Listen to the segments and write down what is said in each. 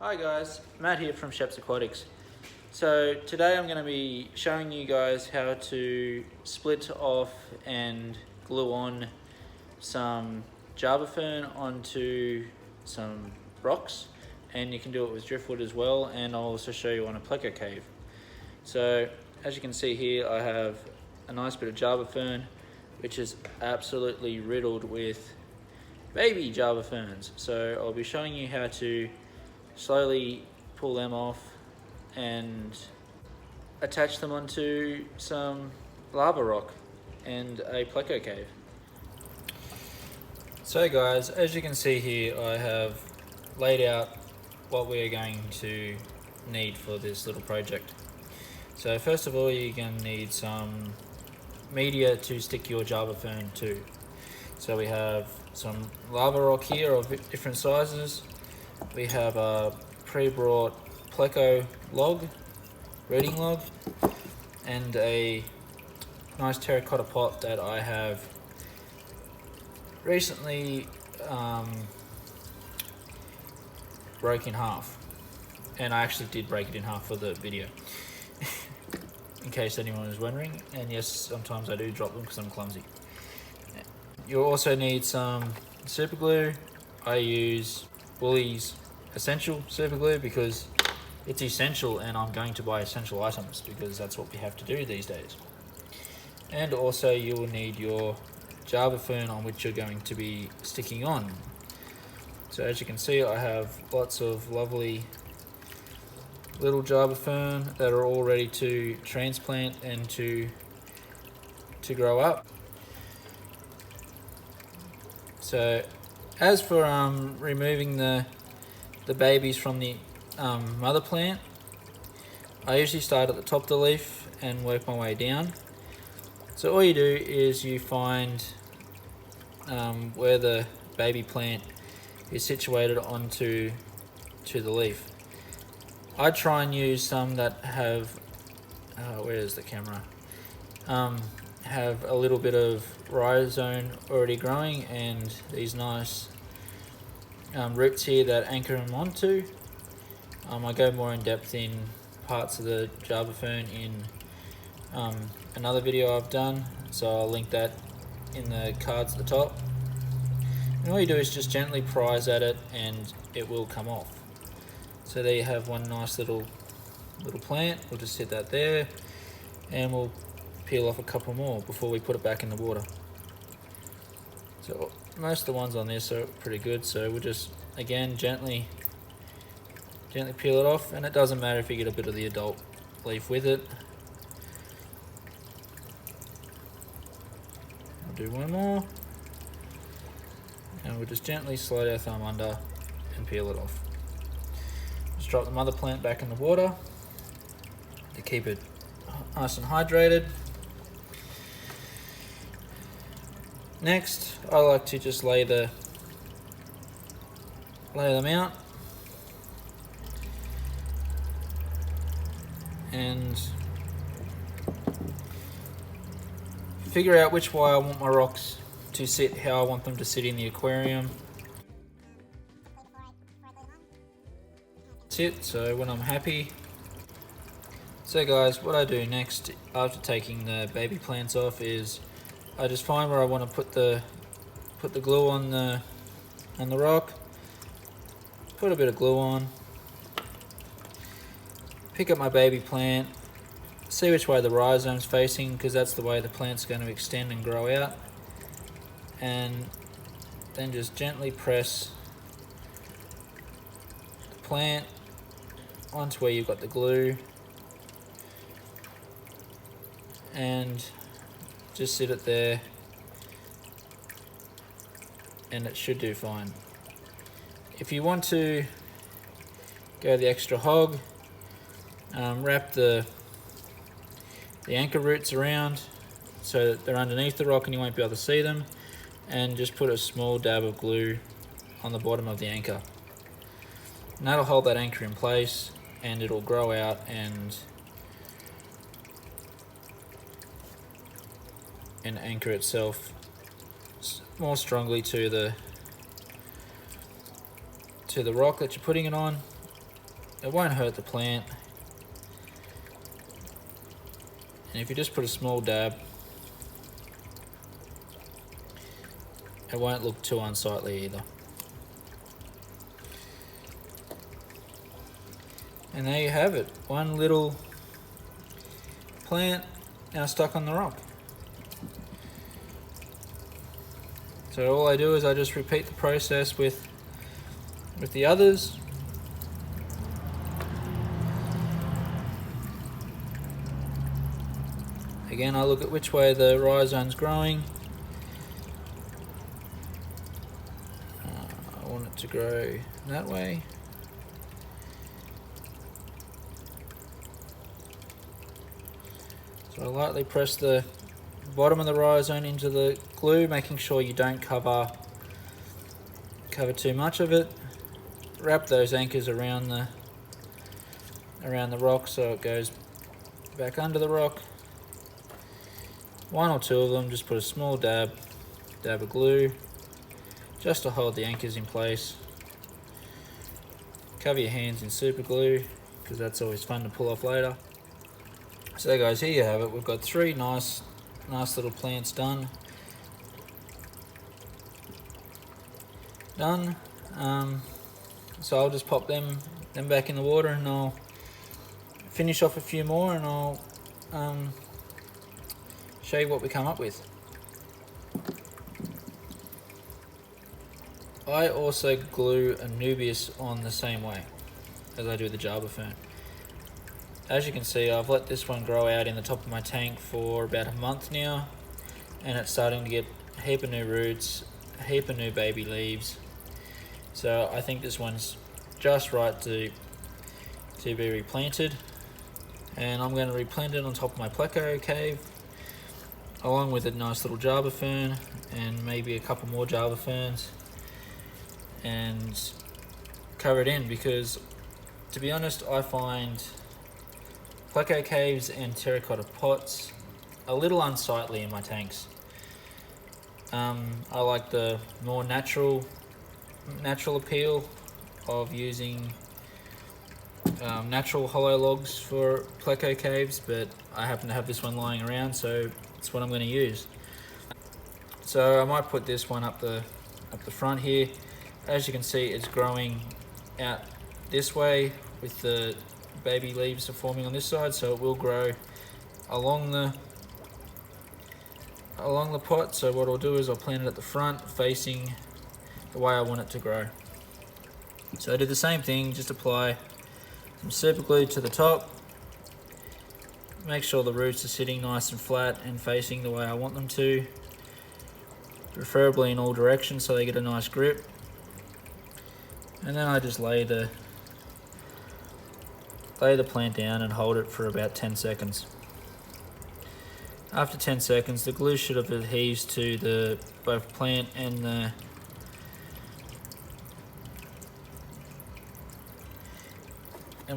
Hi guys, Matt here from Shep's Aquatics. So today I'm going to be showing you guys how to split off and glue on some Java Fern onto some rocks, and you can do it with driftwood as well, and I'll also show you on a pleco cave. So as you can see here, I have a nice bit of Java Fern which is absolutely riddled with baby Java Ferns. So I'll be showing you how to slowly pull them off and attach them onto some lava rock and a pleco cave. So guys, as you can see here, I have laid out what we are going to need for this little project. So first of all, you're going to need some media to stick your Java Fern to. So we have some lava rock here of different sizes. We have a pre-brought pleco log, rooting log, and a nice terracotta pot that I have recently broke in half. And I actually did break it in half for the video, in case anyone is wondering. And yes, sometimes I do drop them because I'm clumsy. You'll also need some super glue. I use Woolies Essential super glue because it's essential, and I'm going to buy essential items because that's what we have to do these days. And also you will need your Java Fern on which you're going to be sticking on. So as you can see, I have lots of lovely little Java Fern that are all ready to transplant and to grow up. So as for removing the babies from the mother plant, I usually start at the top of the leaf and work my way down. So all you do is you find where the baby plant is situated onto the leaf. I try and use some that have, where is the camera? Have a little bit of rhizome already growing and these nice roots here that anchor them onto. I go more in depth in parts of the Java Fern in another video I've done, so I'll link that in the cards at the top. And all you do is just gently prise at it and it will come off. So there you have one nice little plant. We'll just sit that there and we'll peel off a couple more before we put it back in the water. So most of the ones on this are pretty good, so we'll just again gently peel it off, and it doesn't matter if you get a bit of the adult leaf with it. We'll do one more, and we'll just gently slide our thumb under and peel it off. Just drop the mother plant back in the water to keep it nice and hydrated. Next, I like to just lay them out and figure out which way I want my rocks to sit, how I want them to sit in the aquarium. That's it. So when I'm happy. So guys, what I do next after taking the baby plants off is I just find where I want to put the glue on the rock, put a bit of glue on, pick up my baby plant, see which way the rhizome's facing because that's the way the plant's going to extend and grow out, and then just gently press the plant onto where you've got the glue and just sit it there, and it should do fine. If you want to go the extra hog, wrap the anchor roots around so that they're underneath the rock and you won't be able to see them, and just put a small dab of glue on the bottom of the anchor. And that'll hold that anchor in place and it'll grow out and anchor itself more strongly to the rock that you're putting it on, it won't hurt the plant. And if you just put a small dab, it won't look too unsightly either. And there you have it, one little plant now stuck on the rock. So all I do is I just repeat the process with the others. Again, I look at which way the rhizome's growing. I want it to grow that way. So I lightly press the bottom of the rhizome into the glue, making sure you don't cover too much of it. Wrap those anchors around the rock so it goes back under the rock. One or two of them, just put a small dab of glue just to hold the anchors in place. Cover your hands in super glue because that's always fun to pull off later. So guys, here you have it. We've got three nice little plants done. So I'll just pop them back in the water, and I'll finish off a few more, and I'll show you what we come up with. I also glue anubis on the same way as I do the Java Fern. As you can see, I've let this one grow out in the top of my tank for about a month now, and it's starting to get a heap of new roots, a heap of new baby leaves. So I think this one's just right to be replanted, and I'm going to replant it on top of my pleco cave along with a nice little Java Fern and maybe a couple more Java Ferns, and cover it in, because to be honest, I find pleco caves and terracotta pots a little unsightly in my tanks. I like the more natural appeal of using natural hollow logs for pleco caves, but I happen to have this one lying around, so it's what I'm going to use. So I might put this one up the front here. As you can see, it's growing out this way with the baby leaves are forming on this side, so it will grow along the pot. So what I'll do is I'll plant it at the front facing the way I want it to grow. So I do the same thing, just apply some super glue to the top, make sure the roots are sitting nice and flat and facing the way I want them to, preferably in all directions so they get a nice grip. And then I just lay the plant down and hold it for about 10 seconds. After 10 seconds, the glue should have adhered to the both plant and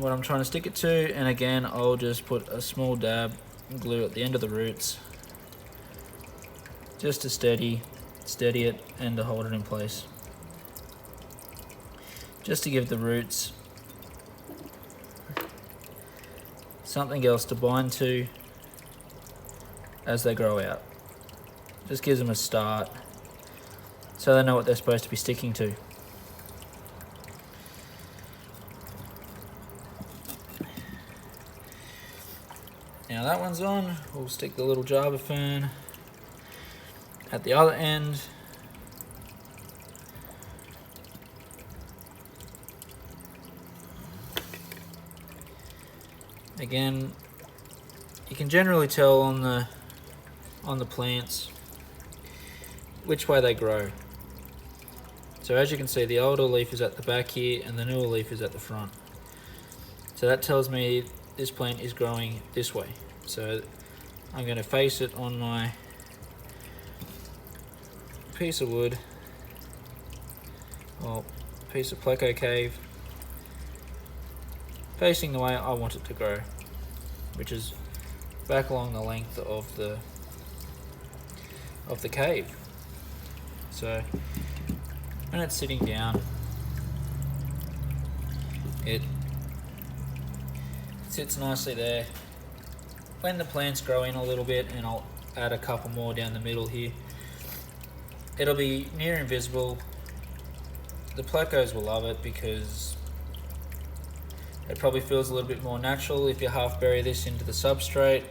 what I'm trying to stick it to, and again I'll just put a small dab of glue at the end of the roots just to steady it and to hold it in place, just to give the roots something else to bind to as they grow out. Just gives them a start so they know what they're supposed to be sticking to. Now that one's on, we'll stick the little Java Fern at the other end. Again, you can generally tell on the plants which way they grow. So as you can see, the older leaf is at the back here and the newer leaf is at the front. So that tells me this plant is growing this way. So I'm going to face it on my piece of wood, or piece of pleco cave, facing the way I want it to grow, which is back along the length of the cave. So when it's sitting down, it sits nicely there. When the plants grow in a little bit, and I'll add a couple more down the middle here, it'll be near invisible. The plecos will love it because it probably feels a little bit more natural if you half bury this into the substrate.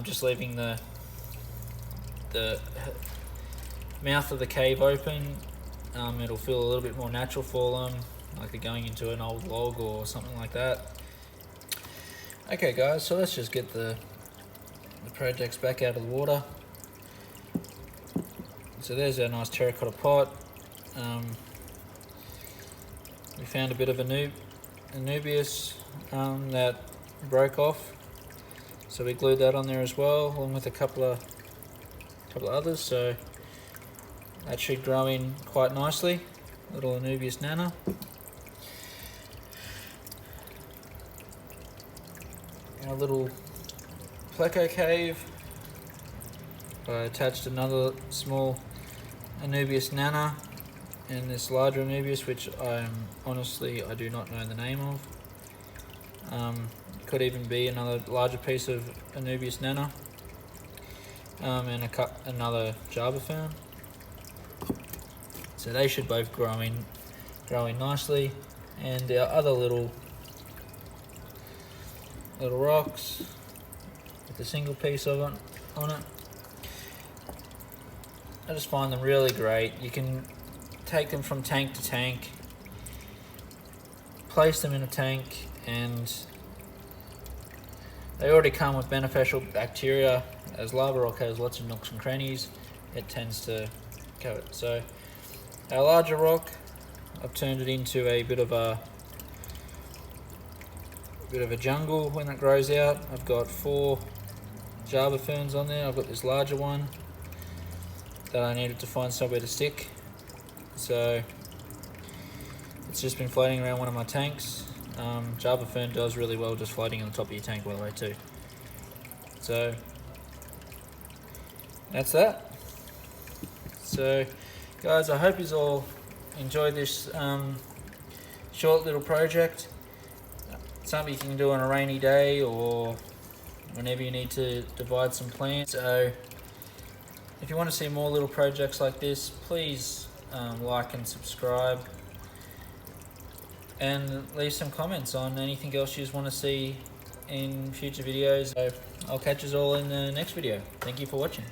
Just leaving the mouth of the cave open, it'll feel a little bit more natural for them, like they're going into an old log or something like that. Okay guys, so let's just get the projects back out of the water. So there's our nice terracotta pot. We found a bit of anubis that broke off, so we glued that on there as well, along with a couple of others. So that should grow in quite nicely. Little anubis nana. Our little pleco cave. I attached another small anubis nana and this larger anubis, which I do not know the name of. Could even be another larger piece of anubis nana, and another Java Fern. So they should both grow in nicely. And our other little rocks with a single piece of it on it. I just find them really great. You can take them from tank to tank, place them in a tank, and they already come with beneficial bacteria. As lava rock has lots of nooks and crannies, it tends to cover it. So our larger rock, I've turned it into a bit of a jungle when it grows out. I've got 4 Java Ferns on there. I've got this larger one that I needed to find somewhere to stick. So it's just been floating around one of my tanks. Java Fern does really well just floating on the top of your tank, by the way, too. So that's that. So guys, I hope you all enjoyed this short little project. Something you can do on a rainy day or whenever you need to divide some plants. So if you want to see more little projects like this, please like and subscribe, and leave some comments on anything else you just want to see in future videos. So I'll catch you all in the next video. Thank you for watching.